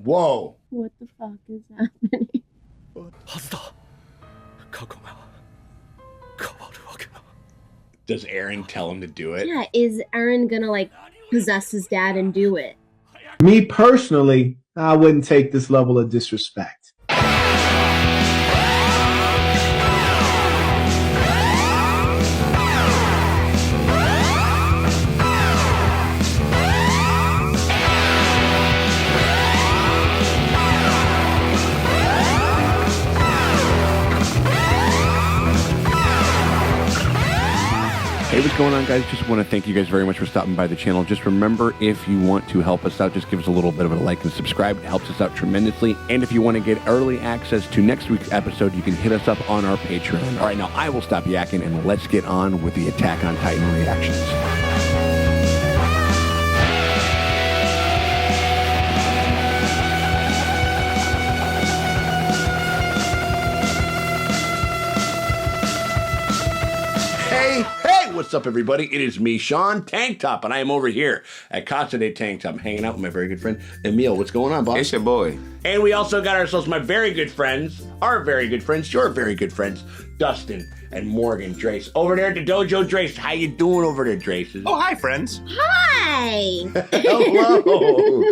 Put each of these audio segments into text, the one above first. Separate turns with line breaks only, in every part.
Whoa.
What the fuck is happening?
Does Eren tell him to do it?
Yeah, is Eren gonna like possess his dad and do it?
Me personally, I wouldn't take this level of disrespect.
Hey, what's going on, guys? Just want to thank you guys very much for stopping by the channel. Just remember, if you want to help us out, just give us a little bit of a like and subscribe. It helps us out tremendously. And if you want to get early access to next week's episode, you can hit us up on our Patreon. All right, now I will stop yakking and let's get on with the Attack on Titan reactions. Hey, what's up, everybody? It is me, Sean Tank Top, and I am over here at Casa de Tank Top, hanging out with my very good friend, Emil. What's going on, boss?
It's your boy.
And we also got ourselves my very good friends, our very good friends, your very good friends, Dustin and Morgan Drace. Over there at the dojo, Drace. How you doing over there, Drace?
Oh, hi, friends.
Hi!
Hello.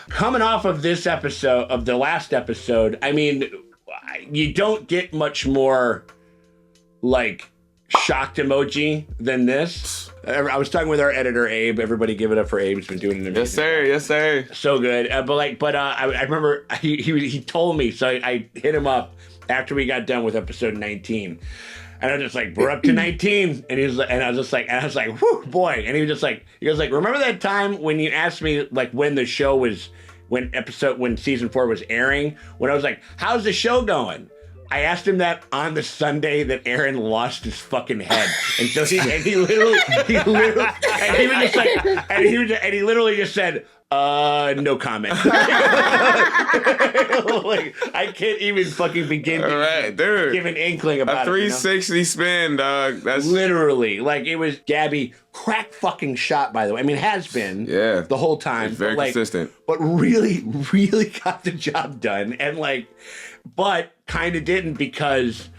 Coming off of this episode, of the last episode, I mean, you don't get much more, like, shocked emoji than this. I was talking with our editor, Abe. Everybody give it up for Abe. He's been doing an amazing
Yes, sir. Yes, sir.
so good. I remember he told me, so I hit him up after we got done with episode 19. And I was just like, we're up to 19. And I was like, whew, boy. And he goes like, remember that time when you asked me like when the show was, when season 4 was airing? When I was like, how's the show going? I asked him that on the Sunday that Eren lost his fucking head, and so he literally just said, no comment. Like, I can't even fucking begin to give an inkling about
a 360 spin, dog. That's
literally, like, it was Gabby crack fucking shot, by the way. I mean, has been the whole time.
It's very consistent.
But really, really got the job done. And like, but kind of didn't, because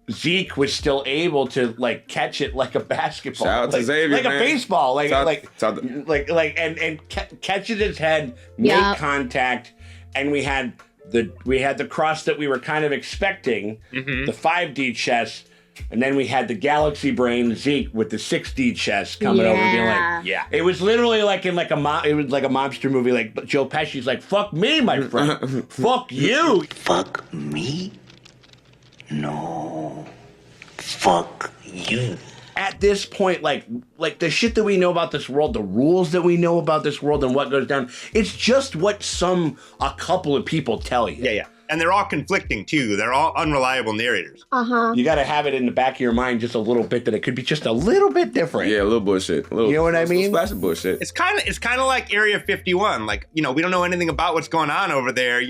Zeke was still able to like catch it like a basketball,
shout out to Xavier,
like
man.
A baseball, and catches his head, make contact, and we had the cross that we were kind of expecting, the 5D chest, and then we had the galaxy brain Zeke with the 6D chest coming over and being like, it was literally like in like a mobster movie, like Joe Pesci's like, fuck me, my friend, fuck you,
Fuck me? No. Fuck you.
At this point, like the shit that we know about this world, the rules that we know about this world and what goes down, it's just what a couple of people tell you.
Yeah. And they're all conflicting, too. They're all unreliable narrators.
Uh-huh.
You got to have it in the back of your mind just a little bit that it could be just a little bit different.
Yeah, a little bullshit. You
know what I mean?
Splash of bullshit.
It's kind of like Area 51. Like, we don't know anything about what's going on over there,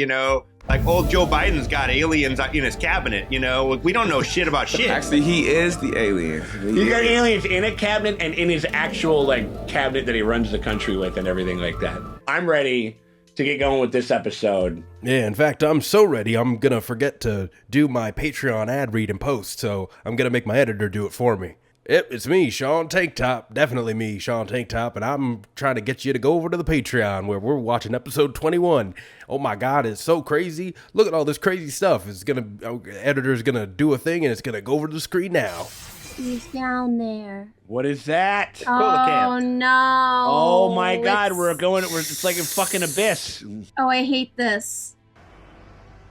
Like old Joe Biden's got aliens in his cabinet, We don't know shit about shit.
Actually, he is the alien.
He got aliens in a cabinet and in his actual like cabinet that he runs the country with and everything like that. I'm ready to get going with this episode.
Yeah, in fact, I'm so ready, I'm gonna forget to do my Patreon ad read and post, so I'm gonna make my editor do it for me. Yep, it's me, Sean Tank Top. Definitely me, Sean Tank Top, and I'm trying to get you to go over to the Patreon where we're watching episode 21. Oh my God, it's so crazy. Look at all this crazy stuff. Editor's gonna do a thing and it's gonna go over to the screen now.
He's down there.
What is that?
Oh no.
Oh my God, it's like a fucking abyss.
Oh, I hate this.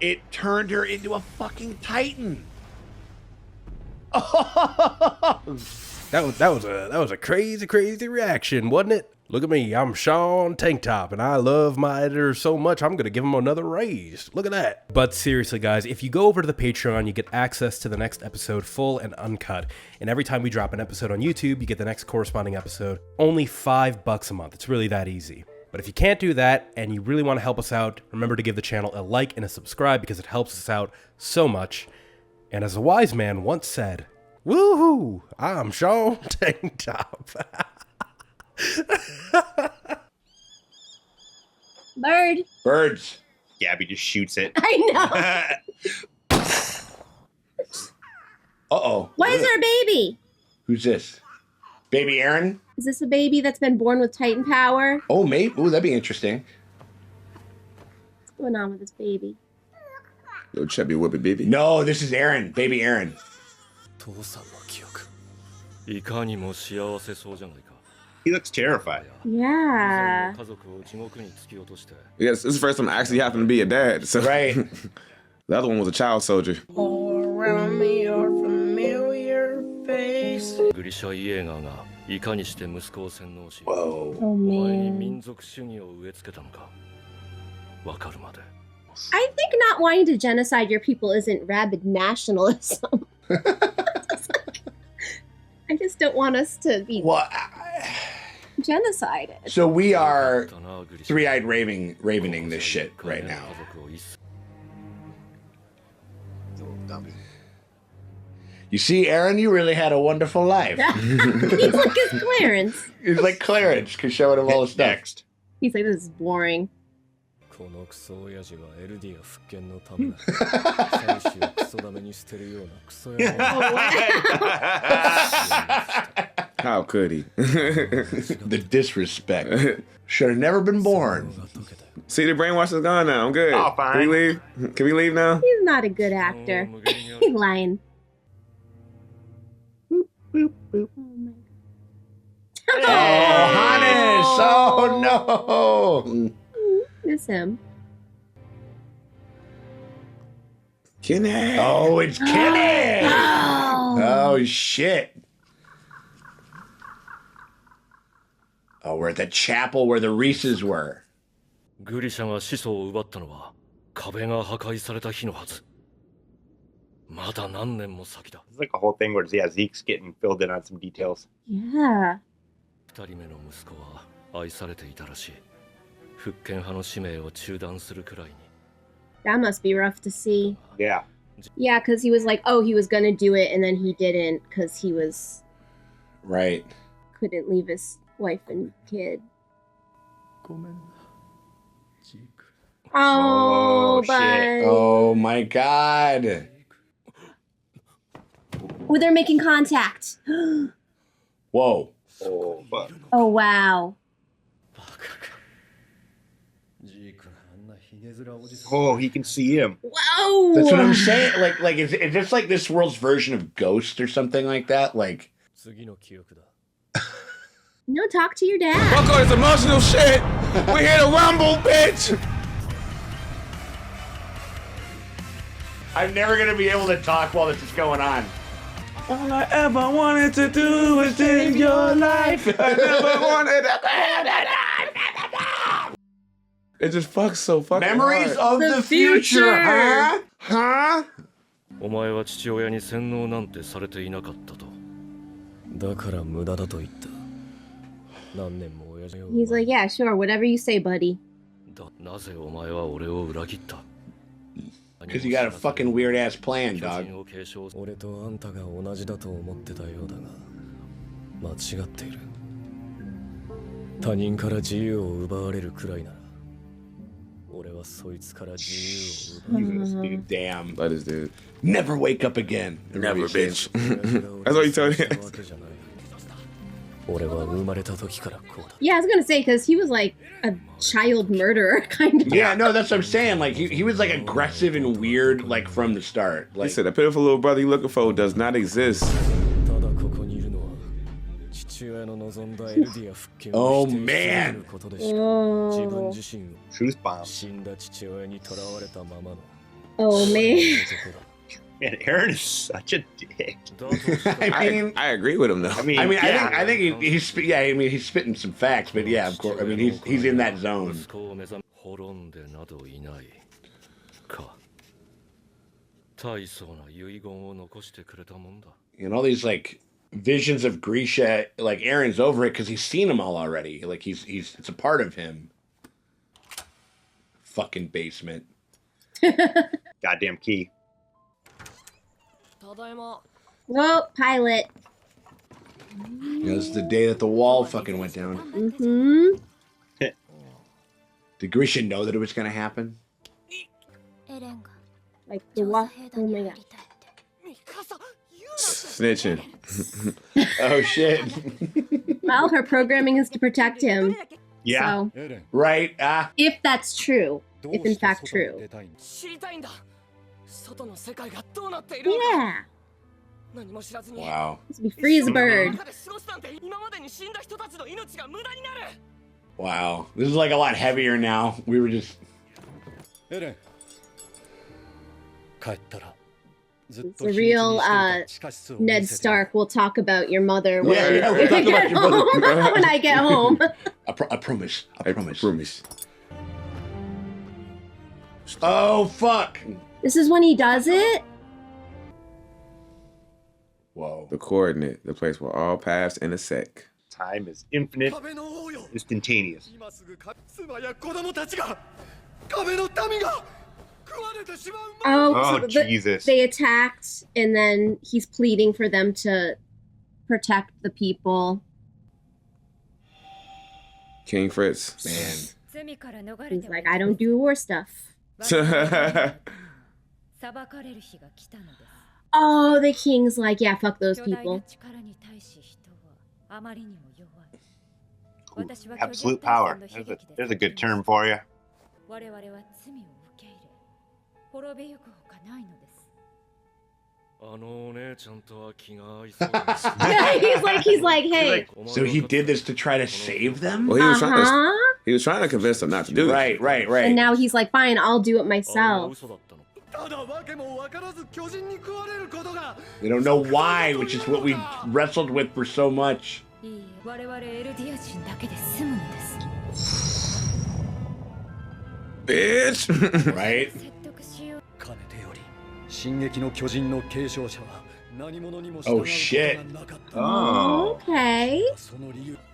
It turned her into a fucking Titan.
That was a crazy reaction, wasn't it? Look at me, I'm Sean Tank Top, and I love my editor so much, I'm gonna give him another raise. Look at that. But seriously, guys, if you go over to the Patreon, you get access to the next episode full and uncut. And every time we drop an episode on YouTube, you get the next corresponding episode. Only $5 a month. It's really that easy. But if you can't do that, and you really want to help us out, remember to give the channel a like and a subscribe because it helps us out so much. And as a wise man once said, woohoo, I'm Sean Tank Top.
Bird.
Birds.
Gabby just shoots it.
I know.
Uh-oh.
Why is there a baby?
Who's this? Baby Eren?
Is this a baby that's been born with Titan power?
Oh, mate. Ooh, that'd be interesting.
What's going on with this baby?
Little chubby whoopie baby.
No, this is Eren. Baby Eren.
父さんの記憶いかにも幸せそうじゃないか
He looks terrified.
Yeah.
家族を地獄に突き落として
Yes, this is the first time I actually happened to be a dad. So.
Right.
The other one was a child soldier.
グリシャ・イエーガーがいかにして息子を洗脳し
Whoa.
Oh
お前に
man.
民族主義を植え付けたのかわかるまで
I think not wanting to genocide your people isn't rabid nationalism. I just don't want us to be
Well,
genocided.
so we are three-eyed ravening this shit right now. You see, Eren, you really had a wonderful life.
He's like his Clarence.
He's like Clarence, because showing him all the stuff.
Next.
He's like, this is boring.
このクソ親父はエルディア復権のためだ妻子をクソダメに捨てるようなクソ野郎
How could he?
The disrespect. Should have never been born.
See, the brainwash is gone now. I'm good.
Oh, fine.
Can we leave? Can we leave now?
He's not a good actor. He's lying. Boop, boop, boop. Oh my
Oh, Hannes! Oh, no!
Miss him.
Kenny.
Oh, it's Kenny!
Oh.
Oh, shit. Oh, we're at the chapel where the Reeses were.
グリシャが始祖を奪ったのは壁が破壊された日のはずまだ何年も先だ
It's like a whole thing where Zeke's getting filled in on some details.
Yeah.
二人目の息子は愛されていたらしい復権派の使命を中断するくらいに
That must be rough to see.
Yeah.
Yeah, because he was like, oh, he was gonna do it, and then he didn't because he was
Right.
couldn't leave his wife and kid. Oh,
shit.
but
Oh, my God.
oh, they're making contact.
Whoa.
Oh, fuck.
Oh wow.
Oh, he can see him.
Whoa.
That's what I'm saying. Like, is this like this world's version of Ghost or something like that? Like,
次の記憶だ
No, talk to your dad.
Fuck all this emotional shit. We're here to rumble, bitch.
I'm never gonna be able to talk while this is going on.
All I ever wanted to do was live your life. I never wanted to. It just fucks so fucking
Memories
hard.
of the future, huh? Huh?
お前は父親に洗脳なんてされていなかったとだから無駄だと言った何年も親父を
He's like, yeah, sure, whatever you say, buddy.
だなぜお前は俺を裏切った
Because you got a fucking weird ass plan,
巨
dog.
人を継承俺とあんたが同じだと思ってたようだが間違っている他人から自由を奪われるくらいなら俺はそいつから自由を奪う
Jesus, dude.
Damn.
Let us, dude.
Never wake up again.
Never,
Everybody says.
bitch. That's what you told me.
俺は生まれた時からこうだ
Yeah, I was gonna say because he was like a child murderer, kind of.
Yeah, no, that's what I'm saying. Like, he was like aggressive and weird, like from the start.
He
Like,
said, the pitiful little brother you're looking for does not exist.
ただここにいるのは父親の望んだエルディア復権
Oh,
を否定している
man.
ことでしか自分
Oh,
自身を
Truth bomb.
死んだ父親に囚われたままの
oh man.
男だ
Man, Eren is such a dick.
だとしたら
I mean,
I agree with him though.
I mean,
I
yeah.
think he's spitting some facts, but yeah, of course. I mean, he's in that zone.
息子を目覚め滅んでなどいないか大層な遺言を残してくれたもんだ
And all these like visions of Grisha, like Eren's over it because he's seen them all already. Like he's it's a part of him. Fucking basement.
Goddamn key.
Oh, pilot.
You know, this is the day that the wall fucking went down.
Mm-hmm.
ただいま
Mm-hmm.
お前は父親に洗脳されたんだ
Mm-hmm.
ろ
Mm-hmm.
Did Grisha know that it was going to happen?
Like the what? Oh my god.
Snitching.
Oh, shit.
Well, her programming is to protect him.
Yeah.
So,
Right?
if that's true, if in fact true. Yeah.
Wow.
Let's be free as a bird.
Wow. This is like a lot heavier now. We were just...
It's a real Ned Stark will talk about your mother when,
Yeah, we'll talk about your mother.
when I get home.
I promise. I promise. Oh, fuck.
This is when he does it?
Whoa.
The coordinate, the place where all paths intersect.
Time is infinite, instantaneous.
Oh, so
Jesus.
they attacked, and then he's pleading for them to protect the people.
King Fritz.
Man.
He's like, I don't do war stuff. Oh, the king's like, yeah, fuck those people.
Ooh, absolute power. There's a good term for you.
he's like, hey.
So he did this to try to save them?
Well, he was trying to convince them not to do this.
Right.
And now he's like, fine, I'll do it myself.
They don't know why, which is what we wrestled with for so much.
Bitch!
Right? Oh, shit.
Oh.
Okay.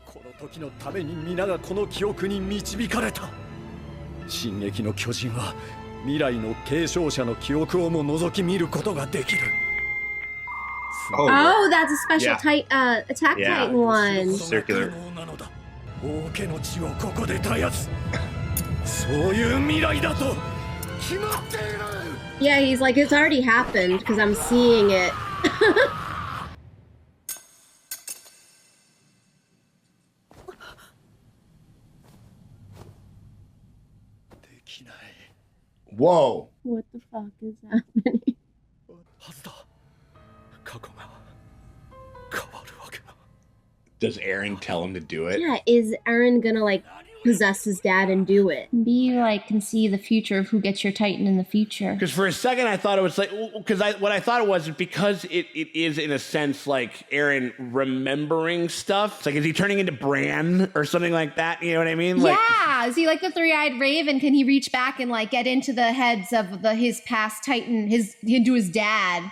この時のために皆がこの記憶に導かれた。進撃の巨人は未来の継承者の記憶をも覗き見ることができる。
Oh, that's a special attack Titan one.
Circular.
王家の血をここで絶やす。そういう未来だと決まっている。
Yeah, he's like, it's already happened because I'm seeing it.
Whoa.
What the fuck is happening?
Does Eren tell him to do it?
Yeah, is Eren gonna like possess his dad and do it? Be like, can see the future of who gets your Titan in the future.
Because for a second I thought it was like, what I thought it was because it is in a sense like Eren remembering stuff. It's like, is he turning into Bran or something like that? You know what I mean? Like,
Yeah, is he like the three-eyed raven? Can he reach back and like get into the heads of his past Titan, into his dad?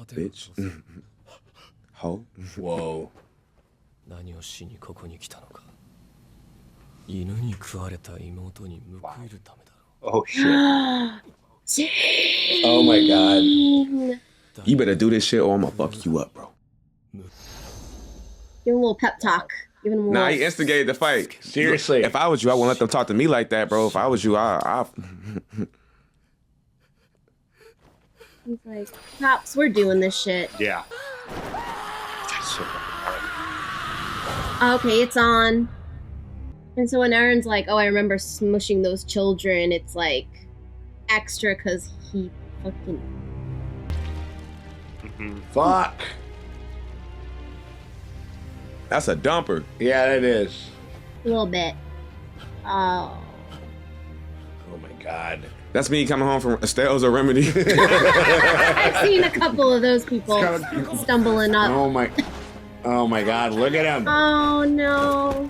Bitch. Ho.
Whoa.
何をしにここに来たのか。犬に食われた妹に報いるためだろう。
Oh, shit.
Oh my god.
You better do this shit or I'm gonna fuck you up, bro.
Give him a little pep talk. Give him a little...
Nah, he instigated the fight.
Seriously.
If I was you, I wouldn't let them talk to me like that, bro. If I was you,
He's like, Pops, we're doing this shit.
Yeah.
Okay, it's on. And so when Eren's like, oh, I remember smushing those children, it's like extra because he fucking...
Fuck.
That's a dumper.
Yeah, it is.
A little bit. Oh.
Oh my god.
That's me coming home from Estelle's or Remedy.
I've seen a couple of those people stumbling up.
Oh my god, look at him.
Oh no.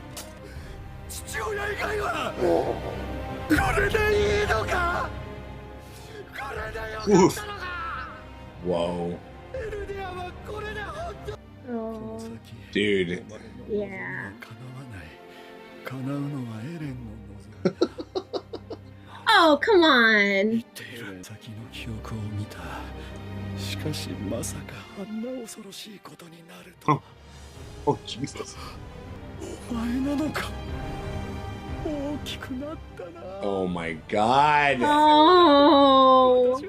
Whoa.
Oh.
Dude.
Yeah. Oh, come on.
Oh, Jesus.
Oh my god.
Oh.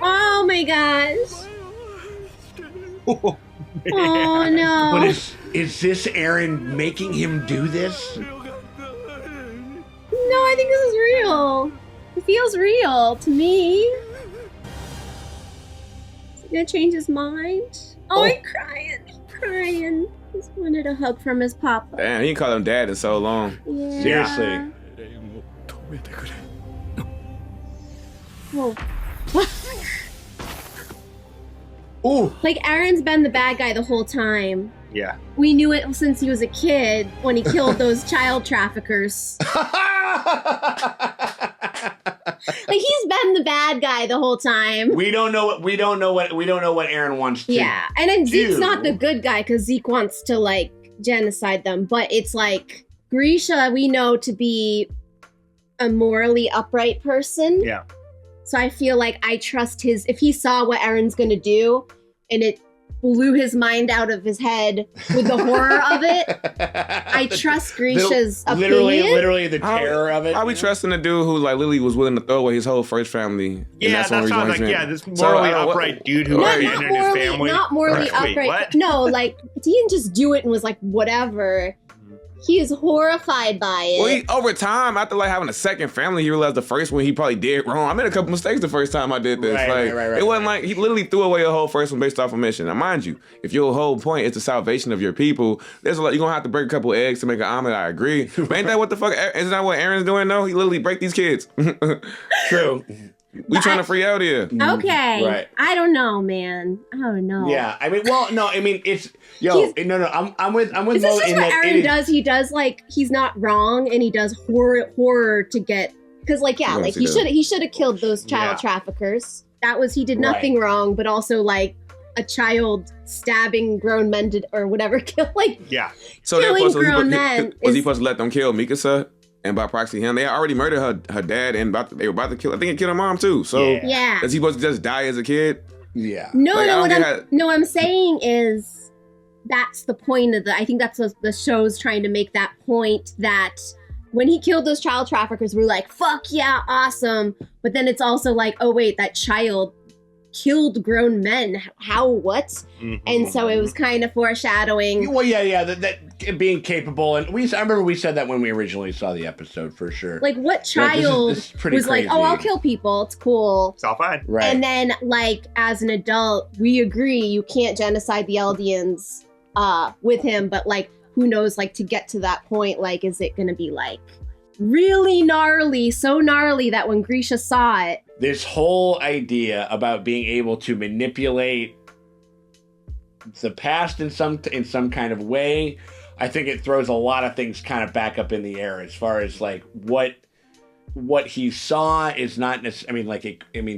Oh my gosh. Oh no.
But is this Eren making him do this?
No, I think this is real. It feels real to me. Is he gonna change his mind? Oh, he's crying. He's crying. He's wanted a hug from his papa.
Damn, he didn't call him dad in so long.
Yeah.
Seriously.
Oh.
Ooh.
Like, Eren's been the bad guy the whole time.
Yeah.
We knew it since he was a kid when he killed those child traffickers. Like, he's been the bad guy the whole time.
We don't know what Eren wants to.
Yeah, and then Zeke's
do.
not the good guy because Zeke wants to like genocide them, but it's like Grisha we know to be a morally upright person.
Yeah.
So I feel like I trust his. If he saw what Eren's gonna do, and it blew his mind out of his head with the horror of it, I trust Grisha's opinion.
Literally the terror of it.
How we trusting a dude who like literally was willing to throw away his whole first family?
Yeah, that's what I was like, yeah, this morally upright dude who abandoned his family.
Not morally
Wait,
upright.
what?
No, like he didn't just do it and was like whatever. He is horrified by it.
Well, over time, after like having a second family, he realized the first one he probably did wrong. I made a couple mistakes the first time I did this.
Right.
It wasn't like he literally threw away a whole first one based off a mission. Now, mind you, if your whole point is the salvation of your people, there's a lot. You're gonna have to break a couple eggs to make an omelet. I agree. But ain't that what the fuck? Isn't that what Eren's doing? No, he literally break these kids.
True.
We trying to free out here.
Okay.
Right.
I don't know, man. I don't know.
Yeah, I mean, well, no, I mean, it's I'm with
This
Mo
is just
in
what
that
Eren does. He does like he's not wrong, and he does horror to get because like yeah,
Yes,
like
he does.
he should have killed those child traffickers. That was he did nothing wrong, but also like a child stabbing grown men or whatever kill like
Yeah.
So
killing grown men.
Was he supposed to let them kill Mikasa? And by proxy him, they had already murdered her dad and they were about to kill. I think he killed her mom too. So
Yeah.
is he supposed to just die as a kid?
Yeah.
No,
Like, I
no.
don't get how-
I'm saying is that's the point of I think that's what the show's trying to make that point that when he killed those child traffickers, we're like, fuck yeah, awesome. But then it's also like, oh wait, that child killed grown men. How? What?
Mm-hmm.
And so it was kind of foreshadowing.
Well, yeah, that being capable, and I remember we said that when we originally saw the episode for sure.
Like, what child
this is pretty
was like,
crazy.
oh, I'll kill people. It's cool.
It's all fine.
Right.
And then, like, as an adult, we agree you can't genocide the Eldians with him. But, like, who knows, like, to get to that point, like, is it going to be, like, really gnarly, so gnarly that when Grisha saw it,
This whole idea about being able to manipulate the past in some kind of way, I think it throws a lot of things kind of back up in the air as far as like what he saw is not necessarily.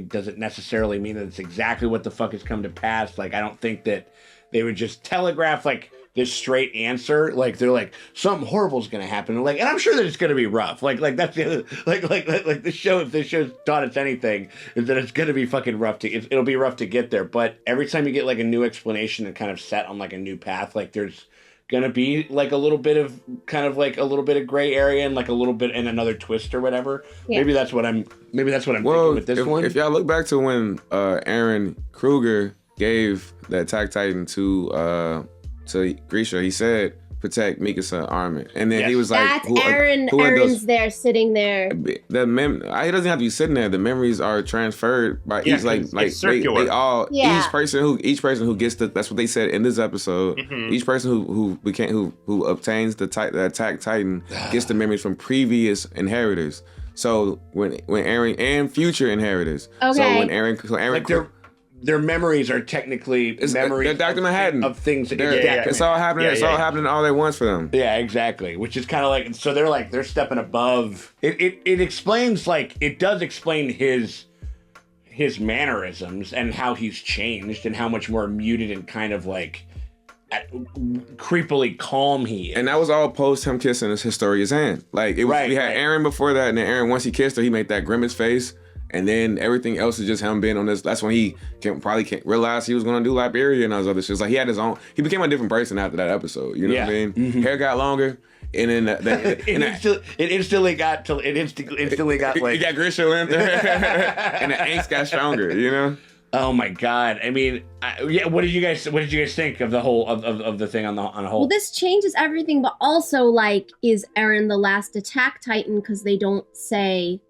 Does it necessarily mean that it's exactly what the fuck has come to pass? Like, I don't think that they would just telegraph like this straight answer. Like, they're like, something horrible is gonna happen. Like, and I'm sure that it's gonna be rough. Like that's the other, like the show. If this show's taught us anything, is that it's gonna be fucking rough it'll be rough to get there. But every time you get like a new explanation and kind of set on like a new path, like there's gonna be like a little bit of gray area and like a little bit and another twist or whatever.
Yeah.
Maybe that's what I'm thinking with this one.
If y'all look back to when Eren Kruger gave the Attack Titan to Grisha, he said, protect Mikasa armament. And then he was like,
that's Eren's there sitting there.
He doesn't have to be sitting there. The memories are transferred by each
it's circular.
they all
Yeah.
each person who gets that's what they said in this episode.
Mm-hmm.
Each person who obtains the Attack Titan gets the memories from previous inheritors. So when Eren and future inheritors.
Okay.
So when Eren
like their memories are technically memories
they're Dr. Manhattan.
of things that
It's all happening. It's all happening all at once for them.
Yeah, exactly. Which is kind of like, so they're stepping above. It explains, like, it does explain his mannerisms and how he's changed and how much more muted and kind of like creepily calm he is.
And that was all post him kissing his Historia's hand. Like, we had Eren before that, and then Eren, once he kissed her, he made that grimace face. And then everything else is just him being on this. That's when he probably can't realize he was going to do Liberia and those other shit. Like he had his own. He became a different person after that episode. You know what I mean?
Mm-hmm.
Hair got longer, and then
it instantly got like
he got Grisha in there, and the angst got stronger. You know?
Oh my God! I mean, what did you guys think of the whole of the thing on the whole?
Well, this changes everything, but also like, is Eren the last Attack Titan? Because they don't say.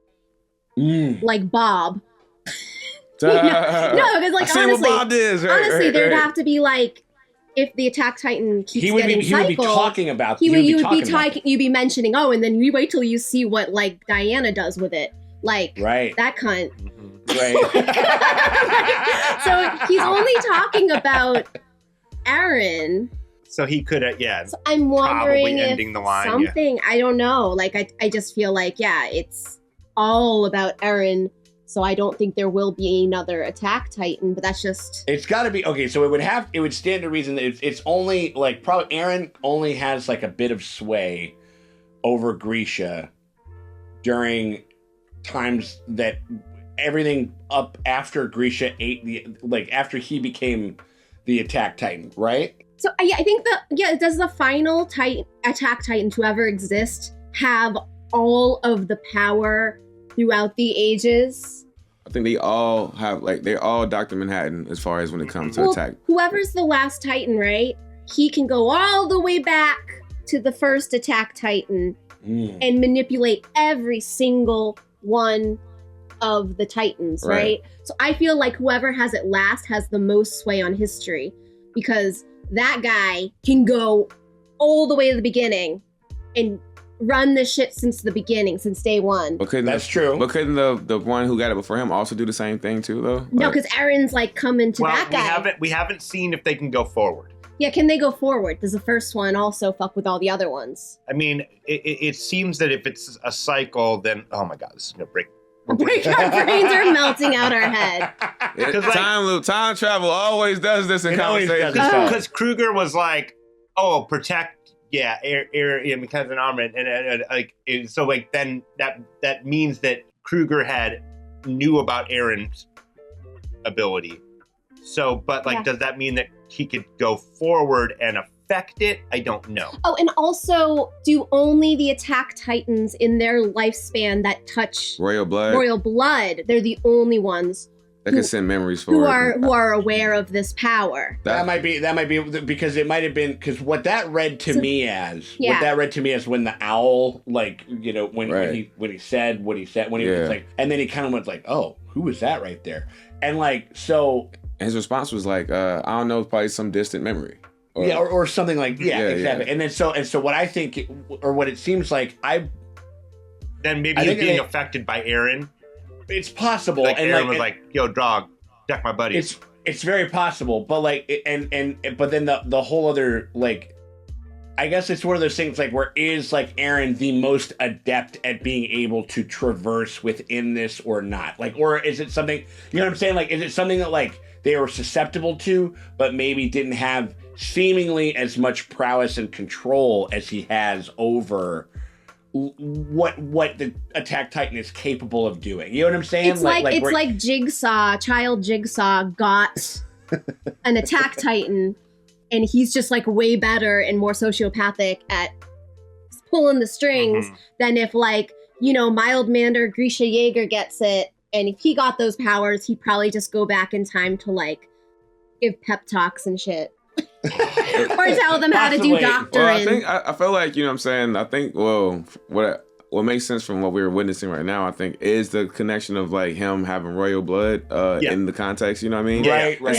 Like Bob. No, because like honestly,
Bob is, right,
honestly,
right,
there'd
right.
have to be like, if the Attack Titan keeps getting cycled,
he would be talking about.
You'd be mentioning, and then you wait till you see what like Diana does with it, like that cunt.
Right.
So he's only talking about Eren.
So he could have,
So I'm wondering if
ending the line,
something. I don't know. Like I just feel like it's all about Eren, so I don't think there will be another Attack Titan, but that's just...
It's got to be, okay, so it would stand to reason that it's only, like, probably Eren only has, like, a bit of sway over Grisha during times that everything up after Grisha after he became the Attack Titan, right?
So, I think does the final Attack Titan to ever exist have all of the power throughout the ages?
I think they all have, like, they're all Dr. Manhattan as far as when it comes to attack.
Whoever's the last Titan, right? He can go all the way back to the first Attack Titan and manipulate every single one of the Titans, right? So I feel like whoever has it last has the most sway on history, because that guy can go all the way to the beginning and run this shit since the beginning, since day one.
That's true.
But couldn't the one who got it before him also do the same thing too, though?
No, because Eren's like coming to that guy.
We haven't seen if they can go forward.
Yeah, can they go forward? Does the first one also fuck with all the other ones?
I mean, it seems that if it's a cycle, then oh my God, this is gonna break.
Our brains are melting out our head.
Time travel always does this in conversation.
Because Kruger was like, "Oh, protect." Yeah, air because of an armament, and so like then that means that Kruger knew about Eren's ability. So, but like, does that mean that he could go forward and affect it? I don't know.
Oh, and also, do only the Attack Titans in their lifespan that touch
royal blood?
They're the only ones
that can send memories forward.
Who are aware of this power.
That might be because it might have been, because what that read to me as when the owl, like, you know, when he said what he said, when he was like, and then he kind of went like, oh, who was that right there? And like, so
his response was like, I don't know, probably some distant memory.
Or something like, exactly.
Yeah.
And then so what I think, or what it seems like,
then maybe he's being affected by Eren.
It's possible.
Like
and
Eren was like, yo, dog, check my buddy.
It's very possible, but like, but then the whole other, like, I guess it's one of those things like, where is like Eren the most adept at being able to traverse within this or not? Like, or is it something, you know what I'm saying? Like, is it something that like they were susceptible to, but maybe didn't have seemingly as much prowess and control as he has over what the Attack Titan is capable of doing? You know what I'm saying?
It's like Jigsaw, child Jigsaw got an Attack Titan, and he's just like way better and more sociopathic at pulling the strings than if, like, you know, mild-mannered Grisha Yeager gets it, and if he got those powers, he'd probably just go back in time to like give pep talks and shit. Or tell them how to do doctoring.
Well, I feel like, you know what I'm saying, I think, well, what makes sense from what we're witnessing right now, I think, is the connection of like him having royal blood in the context, you know what I mean?
Right.
And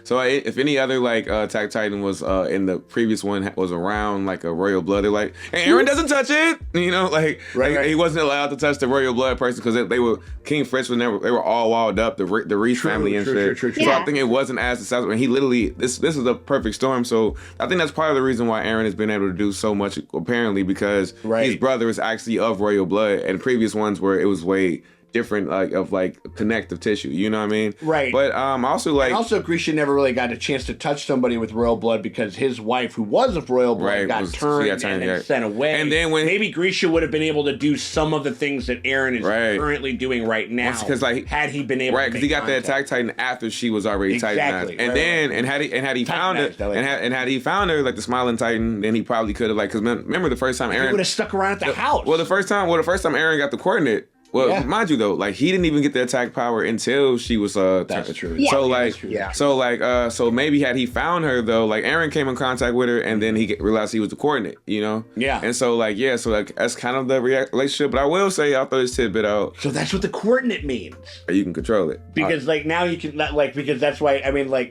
so if any other like Attack Titan was in the previous one was around like a royal blood, they're like, hey, Eren doesn't touch it, you know, like he wasn't allowed to touch the royal blood person because they were King Fritz was never, they were all walled up, the Reese family and shit. True. So I think it wasn't as successful, and he literally this is a perfect storm. So I think that's part of the reason why Eren has been able to do so much, apparently, because his brother is actually of royal blood, and previous ones where it was way different like connective tissue. You know what I mean?
Right.
But also like
and also Grisha never really got a chance to touch somebody with royal blood because his wife, who was of royal blood, got turned and then sent away.
And then when
maybe Grisha would have been able to do some of the things that Eren is currently doing right now,
because like
had he been able,
because he got the attack titan after she was already titanized, and then and had he found it, and had he found her like the smiling titan, then he probably could have like because remember the first time Eren
would have stuck around at the house.
Well, the first time Eren got the coordinate. Well, mind you though, like he didn't even get the attack power until she was
That's true.
Yeah.
So maybe had he found her though, like Eren came in contact with her and then he realized he was the coordinate, you know?
Yeah.
And so that's kind of the relationship. But I will say I'll throw this tidbit out.
So that's what the coordinate means.
You can control it.
Because like now you can because that's why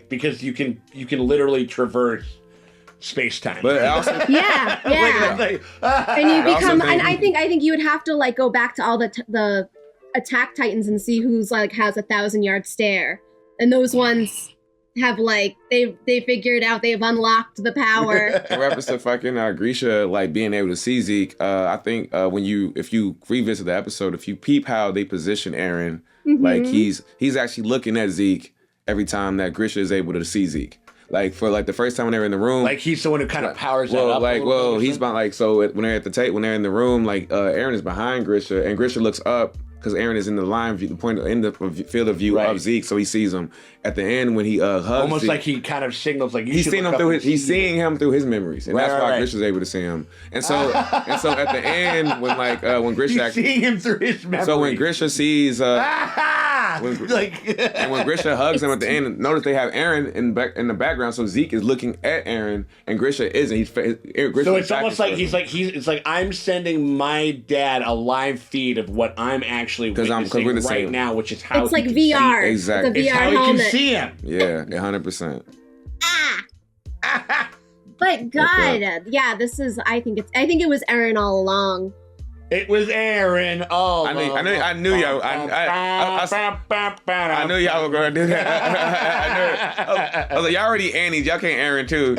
because you can literally traverse space-time.
But also,
and you become, and I think you would have to like go back to all the attack titans and see who's like has 1,000-yard stare, and those ones have like they figured out they've unlocked the power.
In reference to fucking Grisha like being able to see Zeke, I think if you revisit the episode, if you peep how they position Eren, like he's actually looking at Zeke every time that Grisha is able to see Zeke. Like for like the first time when they're in the room,
like he's the one who kind of powers that up.
He's about like when they're at the when they're in the room, like Eren is behind Grisha, and Grisha looks up because Eren is in the line view, in the field of view of Zeke, so he sees him at the end when he hugs.
Almost
Zeke,
like he kind of signals like
he's seeing him through he's seeing him through his memories, and that's why Grisha's able to see him. And so at the end when Grisha
seeing him through his memories.
So when Grisha sees when Grisha hugs him at the end, notice they have Eren in the background, so Zeke is looking at Eren and Grisha isn't. So
it's almost like it's like I'm sending my dad a live feed of what I'm actually witnessing right now, which is how
it's like VR.
Exactly.
It's a VR
how
helmet.
he can see him.
Yeah, 100%.
But God, yeah, this is. I think it was Eren all along.
It was Eren. Oh,
I knew y'all. I knew y'all were going to do that. I was like, y'all already Annie's. Y'all can't Eren too.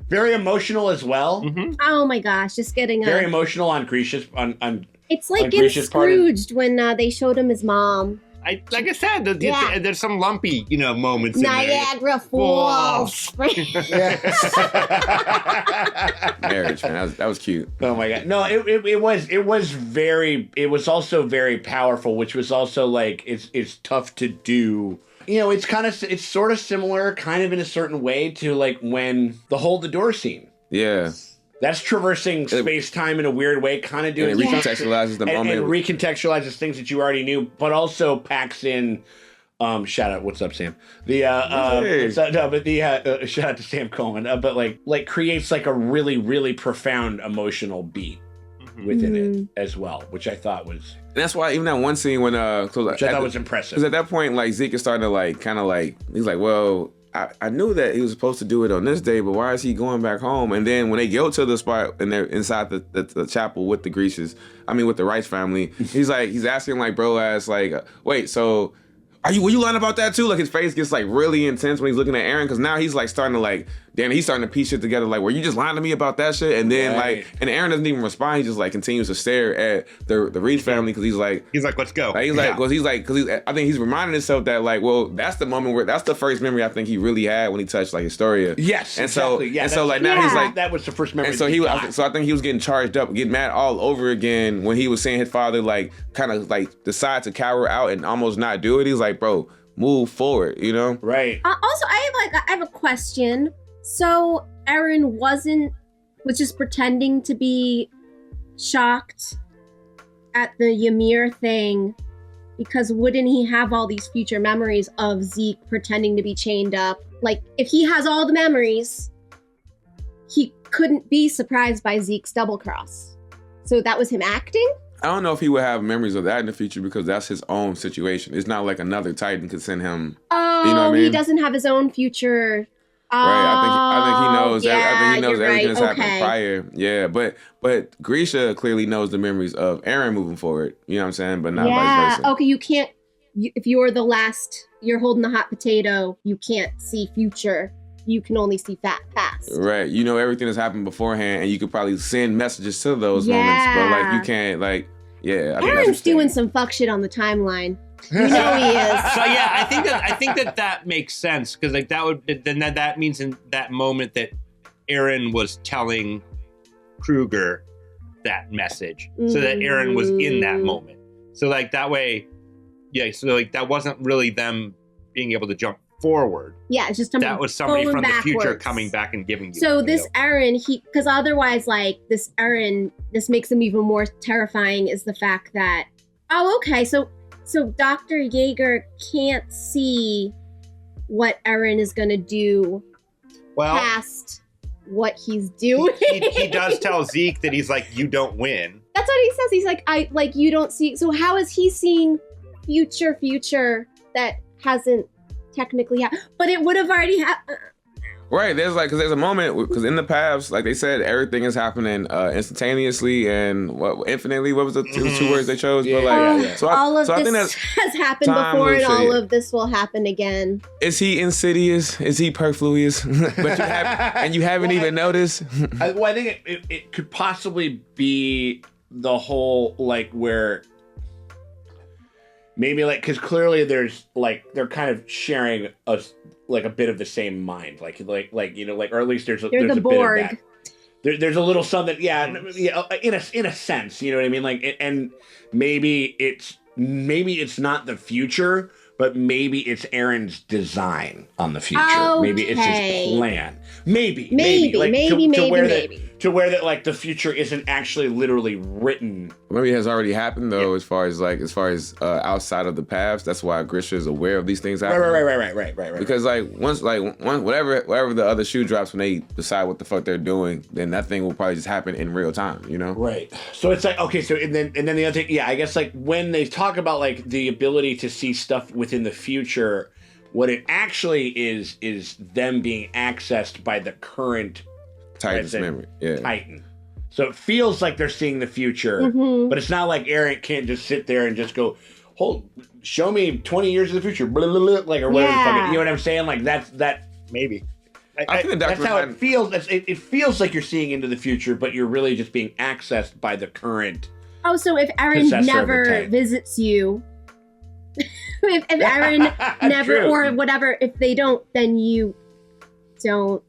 Very emotional as well.
Mm-hmm. Oh my gosh, just getting
very emotional on Grisha's on.
It's like getting Scrooged when they showed him his mom.
Like I said, there's some lumpy, moments.
Niagara Falls.
Marriage, man, that was cute.
Oh my God, no, it was also very powerful, which was also like it's tough to do. It's sort of similar, kind of in a certain way, to like when the hold the door scene.
Yeah.
That's traversing space-time in a weird way, kind of doing
it recontextualizes the moment. And
recontextualizes things that you already knew, but also packs in shout out, what's up, Sam? Shout out to Sam Coleman, but like creates like a really, really profound emotional beat within it as well, which I thought was.
And that's why even that one scene when
which I thought was impressive.
Because at that point, like Zeke is starting to like kind of like he's like, well, I knew that he was supposed to do it on this day, but why is he going back home? And then when they go to the spot and they're inside the chapel with the Grishas, with the Rice family, he's asking like bro ass like, wait, so were you lying about that too? Like his face gets like really intense when he's looking at Eren, because now he's like starting to like, he's starting to piece shit together. Like, were you just lying to me about that shit? And then and Eren doesn't even respond. He just like continues to stare at the Reed family because he's like,
let's go.
I think he's reminding himself that like, well, that's the moment where that's the first memory I think he really had when he touched like Historia.
Yes,
and
exactly.
Now he's like,
that was the first memory.
And so I think he was getting charged up, getting mad all over again when he was seeing his father like kind of like decide to cower out and almost not do it. He's like, bro, move forward,
Right.
Also, I have a question. So Eren was just pretending to be shocked at the Ymir thing, because wouldn't he have all these future memories of Zeke pretending to be chained up? Like, if he has all the memories, he couldn't be surprised by Zeke's double cross. So that was him acting?
I don't know if he would have memories of that in the future because that's his own situation. It's not like another Titan could send him.
Oh,
you know what I mean?
He doesn't have his own future.
Right, I think he knows.
Yeah,
I think he knows everything that's
right.
happened prior. Yeah, but Grisha clearly knows the memories of Eren moving forward. You know what I'm saying? But not vice versa.
Okay, you can't. If you're the last, you're holding the hot potato. You can't see future. you can only see past.
Right. You know everything that's happened beforehand, and you could probably send messages to those moments, but like you can't like. Yeah, I think
Aaron's doing some fuck shit on the timeline. You know he is.
So yeah, I think that makes sense because like that means in that moment that Eren was telling Kruger that message, so that Eren was in that moment. So like that way, yeah. So like that wasn't really them being able to jump forward.
Yeah, it's just
that was somebody from
backwards.
the future coming back and giving you.
So this Eren, because otherwise, like this Eren, this makes him even more terrifying. Is the fact that okay, so Dr. Jaeger can't see what Eren is gonna do past what he's doing.
He does tell Zeke that he's like, you don't win.
That's what he says. He's like, you don't see. So how is he seeing future that hasn't technically happened? But it would have already happened.
Right, there's like, because there's a moment, because in the past, like they said, everything is happening instantaneously and infinitely. What was the two words they chose?
Yeah,
but like,
yeah.
So
all of
I
this
think that's
has happened before, and all of this will happen again.
Is he insidious? Is he perfluous? But you haven't even noticed.
I think it could possibly be the whole like where maybe like because clearly there's like they're kind of sharing a bit of the same mind, like you know, like, or at least there's a bit of that. There's a little something, yeah, in a sense, you know what I mean, like, and maybe it's not the future, but maybe it's Eren's design on the future.
Okay.
Maybe it's his plan. Maybe. To where that like the future isn't actually literally written.
Maybe it has already happened though, as far as outside of the paths. That's why Grisha is aware of these things happening.
Right.
Because once whatever the other shoe drops when they decide what the fuck they're doing, then that thing will probably just happen in real time, you know?
Right. So it's like, okay, so and then the other thing, yeah, I guess like when they talk about like the ability to see stuff within the future, what it actually is them being accessed by the current
Titan's memory. Yeah.
Titan. So it feels like they're seeing the future, but it's not like Eren can't just sit there and just go, show me 20 years of the future, blah, blah, blah, like, or whatever the fuck. You know what I'm saying? Like that maybe.
I think
that's how it feels. It feels like you're seeing into the future, but you're really just being accessed by the current.
Oh, so if Eren never visits you, if Eren never, or whatever, if they don't, then you don't.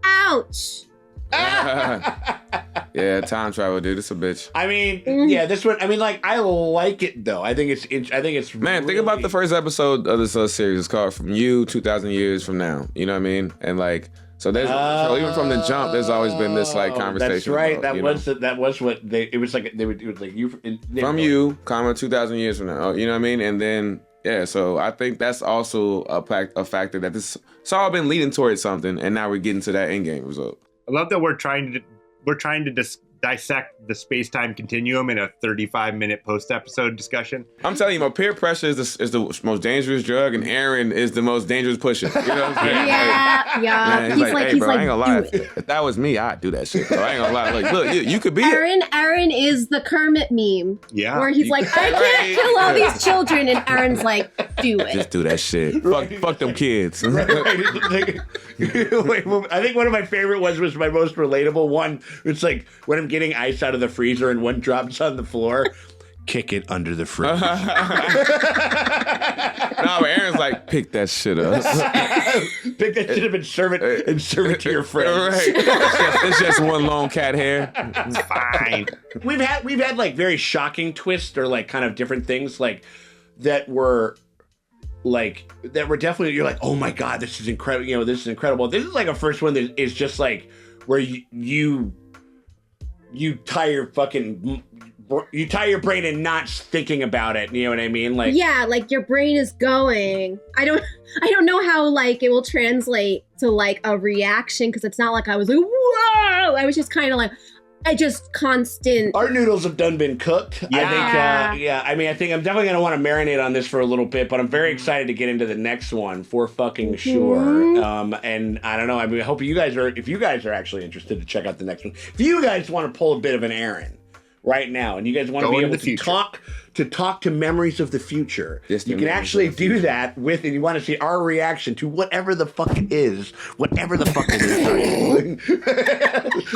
Ouch.
Yeah, time travel, dude. It's a bitch.
I mean, yeah, this one. I mean, like, I like it though. I think it's.
Man, think about the first episode of this series. It's called "From You 2,000 Years from Now." You know what I mean? And like, so there's so even from the jump, there's always been this like conversation.
That's right.
About,
that was what they. It was like it was like you
from you, 2,000 years from now. You know what I mean? And then. Yeah, so I think that's also a factor that it's all been leading towards something, and now we're getting to that end game result.
I love that we're trying to dissect the space-time continuum in a 35-minute post-episode discussion.
I'm telling you, my peer pressure is the most dangerous drug, and Eren is the most dangerous pusher. You know what I'm saying?
Yeah.
Man, he's like, hey, bro, I ain't gonna lie. If that was me, I'd do that shit, bro. I ain't gonna lie. Like, look, you could be
Eren is the Kermit meme.
Yeah.
Where he's like, I can't kill all these children, and Eren's like, do it.
Just do that shit. Fuck them kids.
Wait, I think one of my favorite ones was my most relatable one. It's like when I'm getting ice out of the freezer and one drops on the floor, kick it under the fridge.
But Eren's like, pick that shit up.
Pick that shit up and serve it to your friends.
Right. It's just one long cat hair.
It's fine.
We've had like very shocking twists or like kind of different things like that were definitely, you're like, oh my god, this is incredible. You know, this is incredible. This is like a first one that is just like where you tie your brain in knots thinking about it. You know what I mean? Like, yeah,
like your brain is going. I don't know how like it will translate to like a reaction because it's not like I was like, whoa. I was just kind of like, constant.
Our noodles have been cooked.
Yeah.
I think I'm definitely gonna want to marinate on this for a little bit, but I'm very excited to get into the next one for fucking sure. And I don't know. I mean, I hope if you guys are actually interested to check out the next one. If you guys want to pull a bit of an Eren right now, and you guys want to be able to to talk to memories of the future.
Distant
You can
memories
actually
of the
do that with, and you want to see our reaction to whatever the fuck it is. Whatever the fuck it is.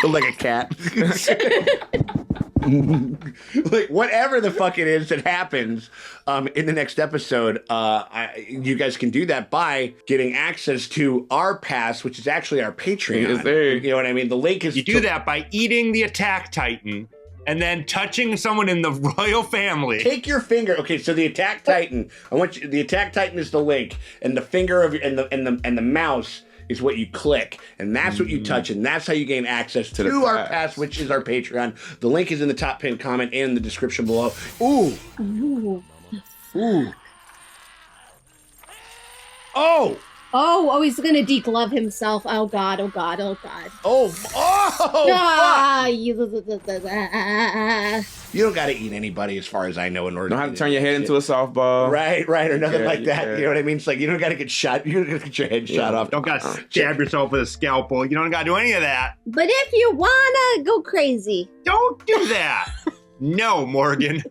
Like a cat. Like whatever the fuck it is that happens in the next episode, you guys can do that by getting access to our pass, which is actually our Patreon.
Yes, sir.
You know what I mean? The link is
You do that by eating the Attack Titan and then touching someone in the royal family.
Take your finger. Okay, so the Attack Titan. I want you. The Attack Titan is the link, and the finger of and the mouse is what you click, and that's what you touch, and that's how you gain access to our pass, which is our Patreon. The link is in the top pinned comment and in the description below. Ooh. Ooh. Oh.
Oh, he's gonna deglove himself. Oh God, oh God, oh God.
Oh.
Ah,
You don't got to eat anybody, as far as I know, in order.
Don't have to turn your head into a softball.
Right, or nothing
Yeah,
like that.
yeah.
You know what I mean? It's like you don't got to get shot. You don't got to get your head shot off.
Don't got to stab yourself with a scalpel. You don't got to do any of that.
But if you wanna go crazy,
Don't do that. No, Morgan.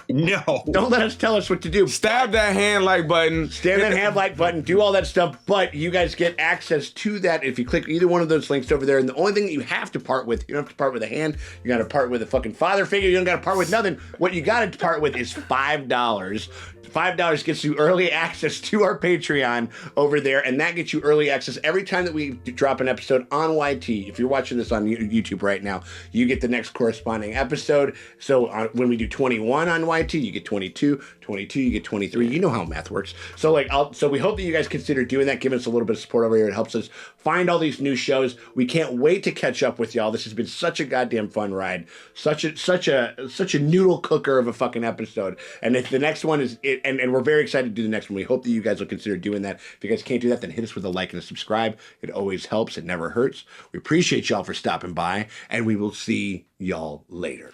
No.
Don't let us tell us what to do.
Stab that hand like button.
Stab that hand like button, do all that stuff, but you guys get access to that if you click either one of those links over there. And the only thing that you have to part with, you don't have to part with a hand, you got to part with a fucking father figure, you don't got to part with nothing. What you got to part with is $5. $5 gets you early access to our Patreon over there, and that gets you early access every time that we drop an episode on YT. If you're watching this on YouTube right now, you get the next corresponding episode. So when we do 21 on YT, you get 22. 22, you get 23. You know how math works. So so we hope that you guys consider doing that. Give us a little bit of support over here. It helps us find all these new shows. We can't wait to catch up with y'all. This has been such a goddamn fun ride. Such a noodle cooker of a fucking episode. And if the next one is it, and we're very excited to do the next one. We hope that you guys will consider doing that. If you guys can't do that, then hit us with a like and a subscribe. It always helps. It never hurts. We appreciate y'all for stopping by, and we will see y'all later.